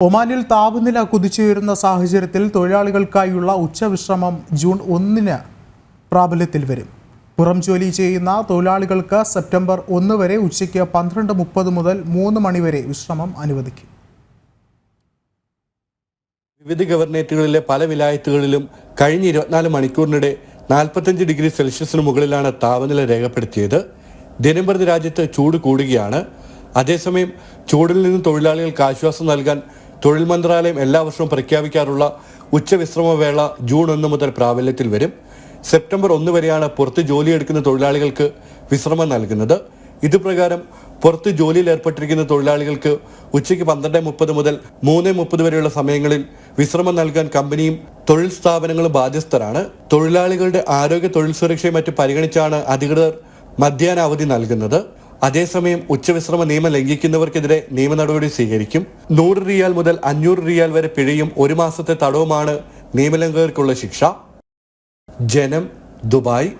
ഒമാനിൽ താപനില കുതിച്ചുയരുന്ന സാഹചര്യത്തിൽ തൊഴിലാളികൾക്കായുള്ള ഉച്ചവിശ്രമം ജൂൺ 1 പ്രാബല്യത്തിൽ വരും. പുറം ജോലി ചെയ്യുന്ന തൊഴിലാളികൾക്ക് സെപ്റ്റംബർ 1 വരെ ഉച്ചയ്ക്ക് 12:30 മുതൽ 3 മണി വരെ വിശ്രമം അനുവദിക്കും. വിവിധ ഗവർണറേറ്റുകളിലെ പല വിലായത്തുകളിലും കഴിഞ്ഞ 24 മണിക്കൂറിനിടെ 45 ഡിഗ്രി സെൽഷ്യസിന് മുകളിലാണ് താപനില രേഖപ്പെടുത്തിയത്. ദിനംപ്രതി രാജ്യത്ത് ചൂട് കൂടുകയാണ്. അതേസമയം ചൂടിൽ നിന്ന് തൊഴിലാളികൾക്ക് ആശ്വാസം നൽകാൻ തൊഴിൽ മന്ത്രാലയം എല്ലാ വർഷവും പ്രഖ്യാപിക്കാറുള്ള ഉച്ചവിശ്രമ വേള ജൂൺ 1 മുതൽ പ്രാബല്യത്തിൽ വരും. സെപ്റ്റംബർ 1 വരെയാണ് പുറത്ത് ജോലിയെടുക്കുന്ന തൊഴിലാളികൾക്ക് വിശ്രമം നൽകുന്നത്. ഇതുപ്രകാരം പുറത്ത് ജോലിയിൽ ഏർപ്പെട്ടിരിക്കുന്ന തൊഴിലാളികൾക്ക് ഉച്ചയ്ക്ക് 12:30 മുതൽ 3:30 വരെയുള്ള സമയങ്ങളിൽ വിശ്രമം നൽകാൻ കമ്പനിയും തൊഴിൽ സ്ഥാപനങ്ങളും ബാധ്യസ്ഥരാണ്. തൊഴിലാളികളുടെ ആരോഗ്യ തൊഴിൽ സുരക്ഷയും മറ്റും പരിഗണിച്ചാണ് അധികൃതർ മധ്യാഹ്ന അവധി നൽകുന്നത്. അതേസമയം ഉച്ചവിശ്രമ നിയമം ലംഘിക്കുന്നവർക്കെതിരെ നിയമ നടപടി സ്വീകരിക്കും. 100 റിയാൽ മുതൽ 500 റിയാൽ വരെ പിഴയും 1 മാസത്തെ തടവുമാണ് നിയമലംഘകർക്കുള്ള ശിക്ഷ. ജനം, ദുബായ്.